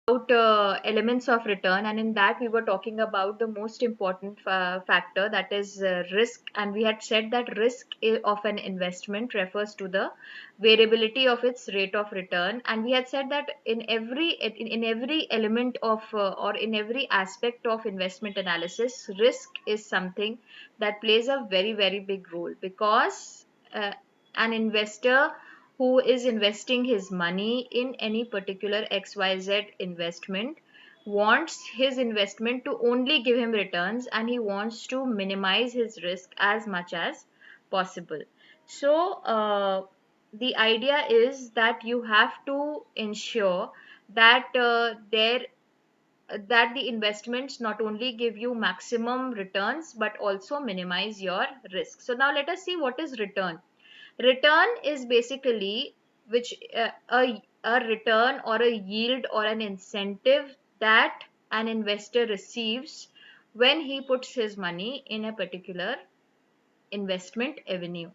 about elements of return, and in that we were talking about the most important factor, that is risk. And we had said that of an investment refers to the variability of its rate of return. And we had said that in every element of or in every aspect of investment analysis, risk is something that plays a very very big role, because an investor who is investing his money in any particular XYZ investment wants his investment to only give him returns, and he wants to minimize his risk as much as possible. So, the idea is that you have to ensure that that the investments not only give you maximum returns but also minimize your risk. So now let us see what is return. Return is basically which a return or a yield or an incentive that an investor receives when he puts his money in a particular investment avenue.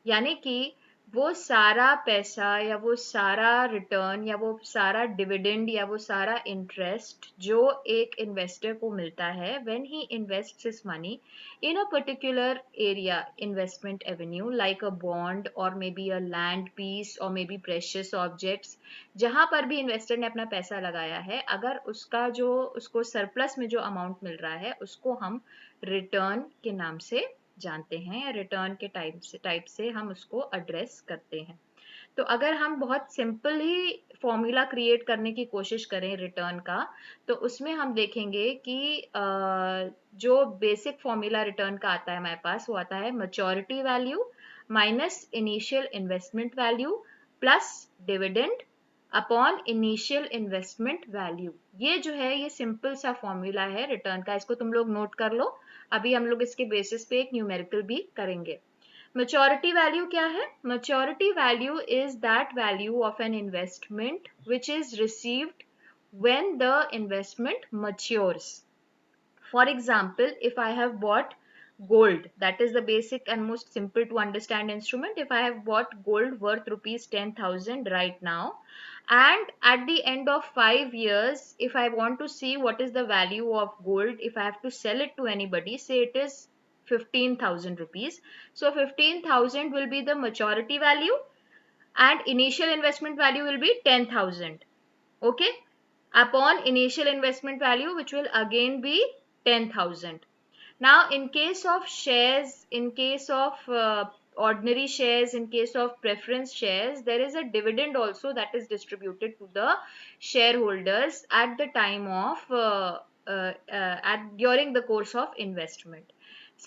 यानी कि वो सारा पैसा या वो सारा return या वो सारा डिविडेंड या वो सारा इंटरेस्ट जो एक इन्वेस्टर को मिलता है when he invests his money in a particular area investment avenue like a bond or maybe a land piece or may be precious objects, जहां पर भी इन्वेस्टर ने अपना पैसा लगाया है, अगर उसको सरप्लस में जो अमाउंट मिल रहा है उसको हम रिटर्न के नाम से जानते हैं, या रिटर्न के टाइप से हम उसको एड्रेस करते हैं। तो अगर हम बहुत सिंपल ही फॉर्मूला क्रिएट करने की कोशिश करें रिटर्न का, तो उसमें हम देखेंगे कि जो बेसिक फॉर्मूला रिटर्न का आता है हमारे पास, वो आता है maturity value minus initial investment value plus dividend upon initial investment value. ये जो है ये सिंपल सा फॉर्मूला है रिटर्न का, इसको तुम लोग नोट कर लो। अभी हम लोग इसके बेसिस पे एक न्यूमेरिकल भी करेंगे। मैच्योरिटी वैल्यू क्या है? Maturity value is that value of an investment which is received when the investment matures. For example, if I have bought gold, that is the basic and most simple to understand instrument. If I have bought gold worth rupees 10,000 right now, and at the end of 5 years, if I want to see what is the value of gold, if I have to sell it to anybody, say it is 15,000 rupees. So 15,000 will be the maturity value and initial investment value will be 10,000. Okay, upon initial investment value, which will again be 10,000. Now, in case of shares, in case of ordinary shares, in case of preference shares, there is a dividend also that is distributed to the shareholders at the time of during the course of investment.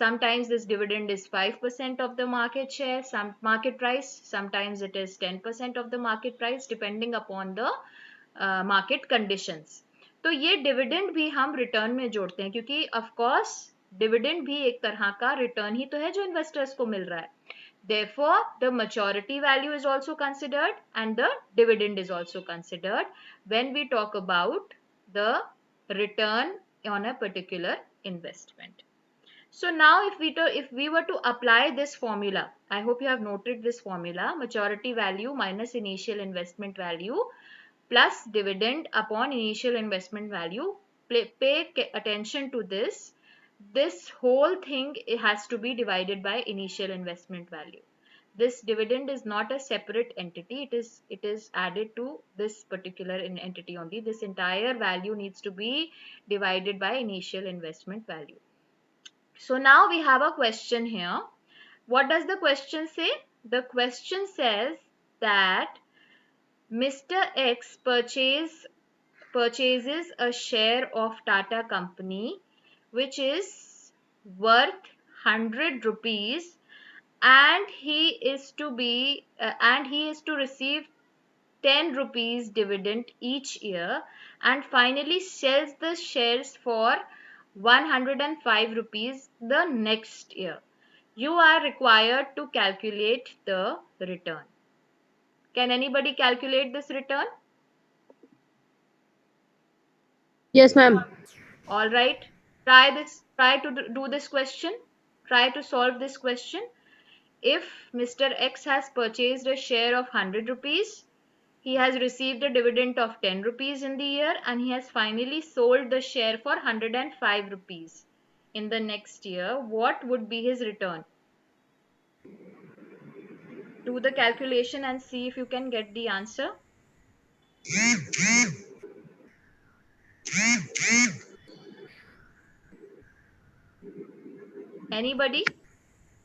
Sometimes this dividend is 5% of the market share, some market price. Sometimes it is 10% of the market price, depending upon the market conditions. तो ये dividend भी हम return में जोड़ते हैं, क्योंकि of course dividend भी एक तरह का रिटर्न ही तो है जो इन्वेस्टर्स को मिल रहा है। Therefore, the maturity value is also considered and the dividend is also considered when we talk about the return on a particular investment. So now if we were to apply this formula, I hope you have noted this formula, maturity value minus initial investment value plus dividend upon initial investment value. Pay attention to this. This whole thing has to be divided by initial investment value. This dividend is not a separate entity. It is added to this particular entity only. This entire value needs to be divided by initial investment value. So now we have a question here. What does the question say? The question says that Mr. X purchases a share of Tata Company which is worth 100 rupees, and he is to receive 10 rupees dividend each year, and finally sells the shares for 105 rupees the next year. You are required to calculate the return. Can anybody calculate this return? Yes, ma'am. All right. Try to do this question. Try to solve this question. If Mr. X has purchased a share of 100 rupees, He has received a dividend of 10 rupees in the year and he has finally sold the share for 105 rupees in the next year. What would be his return? Do the calculation and see if you can get the answer. Anybody?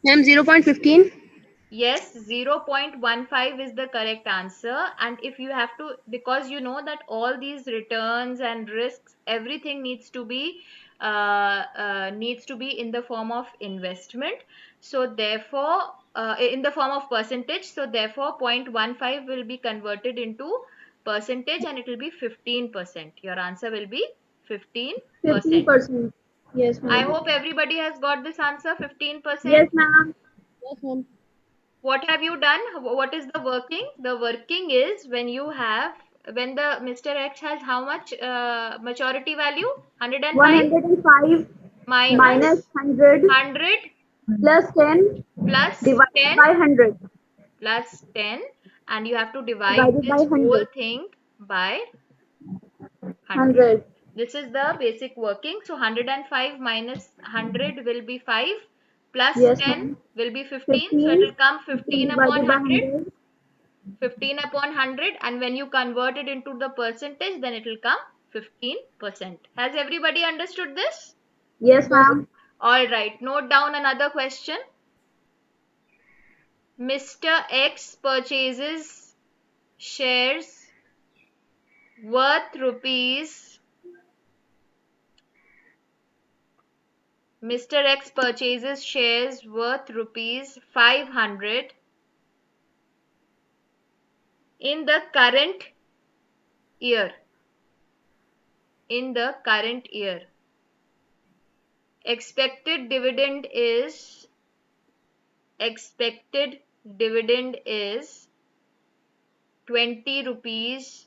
Ma'am, 0.15. Yes, 0.15 is the correct answer. And if you have to, because you know that all these returns and risks, everything needs to be in the form of investment. So therefore, in the form of percentage. So therefore, 0.15 will be converted into percentage and it will be 15%. Your answer will be 15%. 15%. Yes, I ma'am. hope everybody has got this answer, 15%. Yes, ma'am. Yes, ma'am. What have you done? What is the working? The working is when the Mr. X has how much maturity value? 105 105 minus minus 100 100 plus 10 plus divided 10 by 100 plus 10, and you have to divide divided by this whole 100. thing by 100. 100. This is the basic working. So 105 minus 100 will be 5 plus Yes, 10 ma'am. will be 15. So it 15. will come 15 15 upon divided by 100. 100. 15 upon 100, and when you convert it into the percentage, then it will come 15%. Has everybody understood this? Yes, Yes. ma'am. All right, note down another question. Mr. X purchases shares worth rupees. Mr. X purchases shares worth rupees 500 in the current year. In the current year. Expected dividend is expected dividend is 20 rupees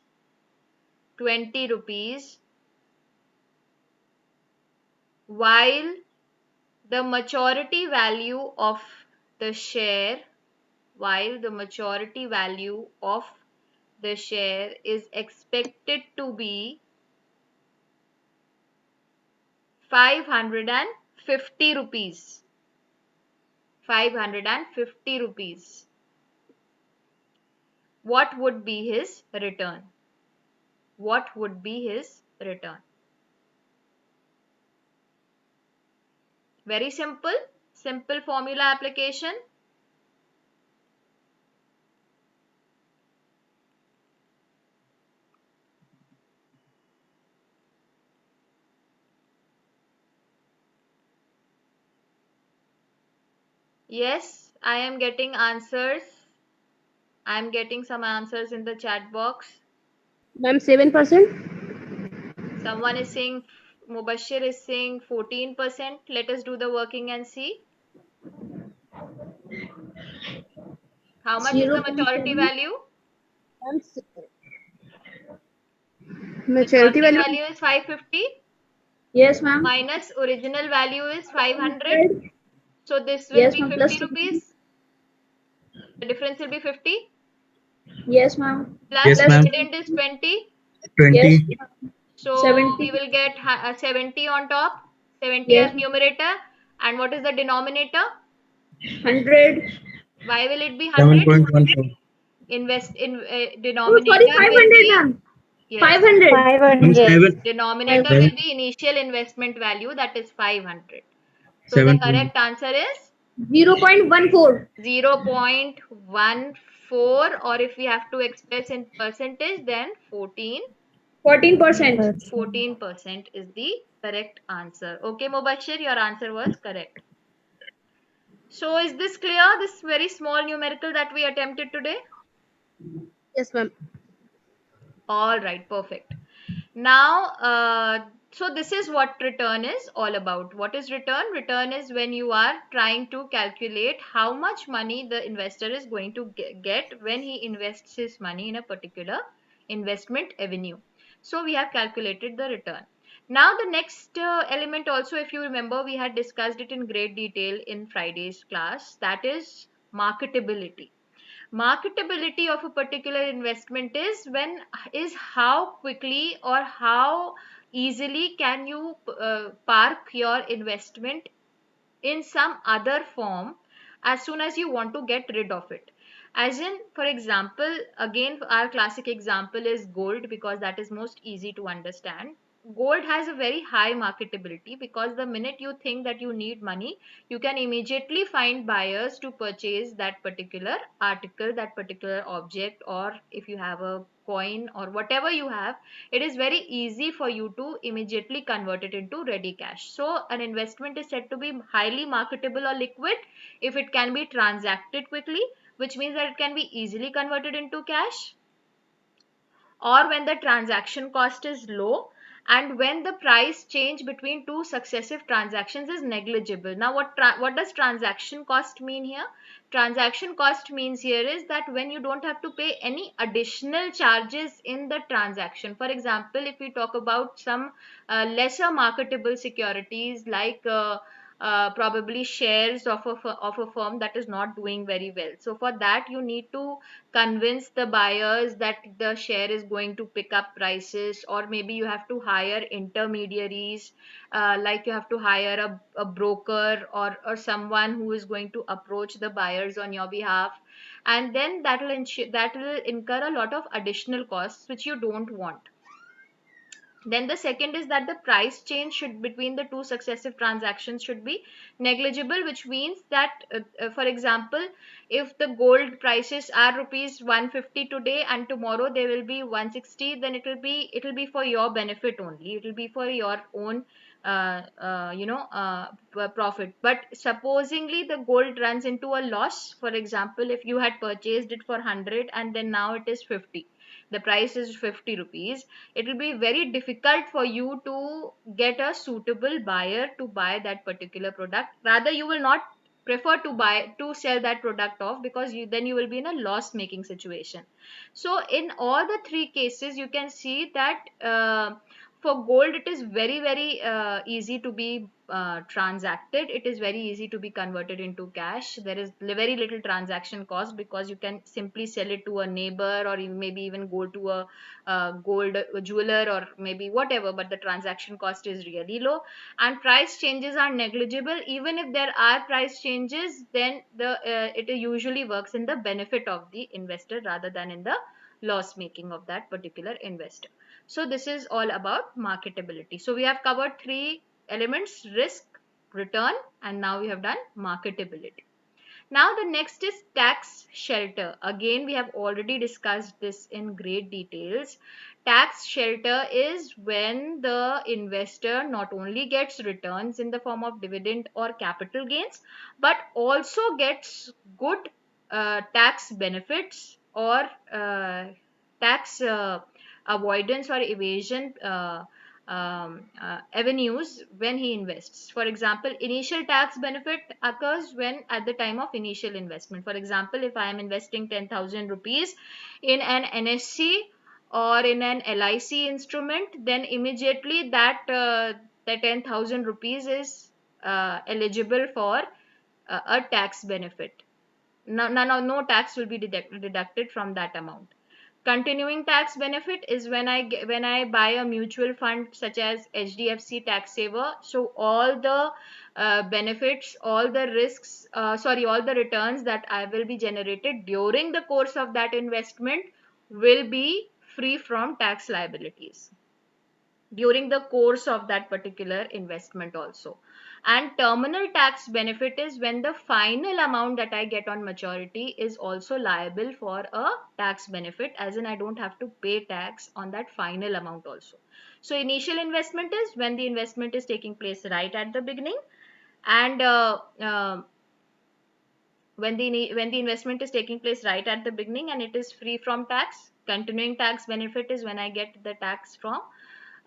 20 rupees, while the maturity value of the share while the maturity value of the share is expected to be 550 rupees. 550 rupees. What would be his return? What would be his return? Very simple. Simple formula application. Yes, I am getting answers. I am getting some answers in the chat box. Ma'am, 7%. Someone is saying, Mubashir is saying 14%. Let us do the working and see. How much is the maturity 0.7. value? Ma'am, maturity Maturity value. value is 550 Yes, ma'am. minus original value is 500. 100. So this will Yes, be ma'am. Plus 50 20. rupees. The difference will be 50 Yes, ma'am. plus Yes, Plus ma'am. dividend is 20. yes, 20. So we 70. will get 70 on top, 70 Yes, as numerator. And what is the denominator? 100. Why will it be 100? 7.14. Invest in Oh, sorry, denominator will 500, be, ma'am. yes, 500. 500. 7. denominator will 500. be initial investment value, that is 500. So the 7. correct answer is 0.14. 0.14, or if we have to express in percentage, then 14%. 14% is the correct answer. Okay, Mubashir, your answer was correct. So is this clear? This very small numerical that we attempted today? Yes, ma'am. All right, perfect. Now, so this is what return is all about. What is return? Return is when you are trying to calculate how much money the investor is going to get when he invests his money in a particular investment avenue. So we have calculated the return. Now the next element also, if you remember, we had discussed it in great detail in Friday's class, that is marketability. Marketability of a particular investment is how quickly or how easily can you park your investment in some other form as soon as you want to get rid of it. As in, for example, again, our classic example is gold because that is most easy to understand. Gold has a very high marketability because the minute you think that you need money, you can immediately find buyers to purchase that particular article, that particular object, or if you have a coin or whatever you have, it is very easy for you to immediately convert it into ready cash. So an investment is said to be highly marketable or liquid if it can be transacted quickly, which means that it can be easily converted into cash, or when the transaction cost is low, and when the price change between two successive transactions is negligible. Now what does transaction cost mean here? Transaction cost means here is that when you don't have to pay any additional charges in the transaction. For example, if we talk about some lesser marketable securities like probably shares of of a firm that is not doing very well, so for that you need to convince the buyers that the share is going to pick up prices, or maybe you have to hire intermediaries, like you have to hire a broker or someone who is going to approach the buyers on your behalf, and then that will incur a lot of additional costs which you don't want. Then the second is that the price change should between the two successive transactions should be negligible, which means that for example, if the gold prices are rupees 150 today and tomorrow they will be 160, then it will be for your benefit only, it will be for your own profit. But supposingly the gold runs into a loss, for example, if you had purchased it for 100 and then now it is 50, the price is 50 rupees, it will be very difficult for you to get a suitable buyer to buy that particular product. Rather, you will not prefer to sell that product off, because then you will be in a loss making situation. So in all the three cases you can see that for gold it is very easy to be transacted, it is very easy to be converted into cash. There is very little transaction cost because you can simply sell it to a neighbor, or maybe even go to a gold jeweler or maybe whatever, but the transaction cost is really low, and price changes are negligible. Even if there are price changes, then it usually works in the benefit of the investor rather than in the loss making of that particular investor. So this is all about marketability. So we have covered three elements: risk, return, and now we have done marketability. Now the next is tax shelter. Again, we have already discussed this in great details. Tax shelter is when the investor not only gets returns in the form of dividend or capital gains, but also gets good tax benefits or tax avoidance or evasion avenues when he invests. For example, initial tax benefit occurs when at the time of initial investment. For example, if I am investing 10,000 rupees in an NSC or in an LIC instrument, then immediately the 10,000 rupees is eligible for a tax benefit. No tax will be deducted from that amount. Continuing tax benefit is when I buy a mutual fund such as HDFC Tax Saver. So all the benefits, all the risks, all the returns that I will be generated during the course of that investment will be free from tax liabilities during the course of that particular investment also. And terminal tax benefit is when the final amount that I get on maturity is also liable for a tax benefit, as in I don't have to pay tax on that final amount also. So initial investment is when the investment is taking place right at the beginning, and when the investment is taking place right at the beginning and it is free from tax. Continuing tax benefit is when I get the tax from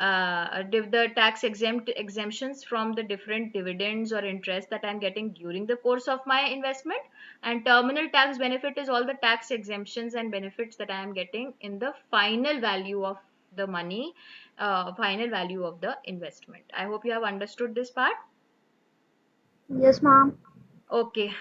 the tax exemptions from the different dividends or interest that I'm getting during the course of my investment. And terminal tax benefit is all the tax exemptions and benefits that I am getting in the final value of the money, final value of the investment. I hope you have understood this part. Yes, ma'am. Okay.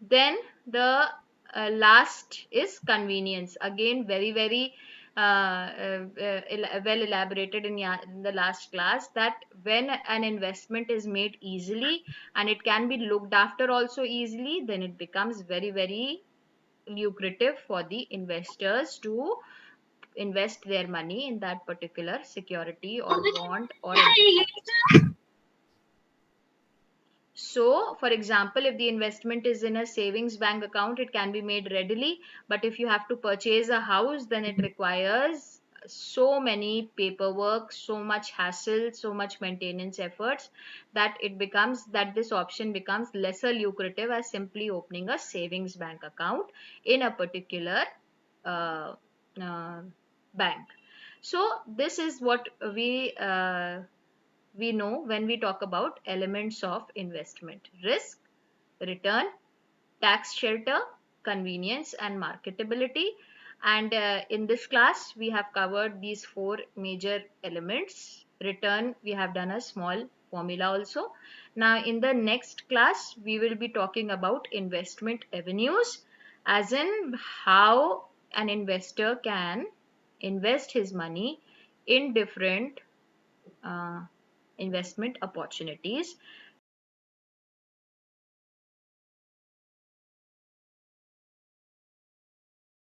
Then the last is convenience. Again, very, very well elaborated in the last class, that when an investment is made easily and it can be looked after also easily, then it becomes very, very lucrative for the investors to invest their money in that particular security or bond or anything. So, for example, if the investment is in a savings bank account, it can be made readily. But if you have to purchase a house, then it requires so many paperwork, so much hassle, so much maintenance efforts, that this option becomes lesser lucrative as simply opening a savings bank account in a particular uh, uh, bank. So this is what we know when we talk about elements of investment: risk, return, tax shelter, convenience, and marketability. And in this class, we have covered these four major elements. Return, we have done a small formula also. Now, in the next class, we will be talking about investment avenues, as in how an investor can invest his money in different uh, investment opportunities.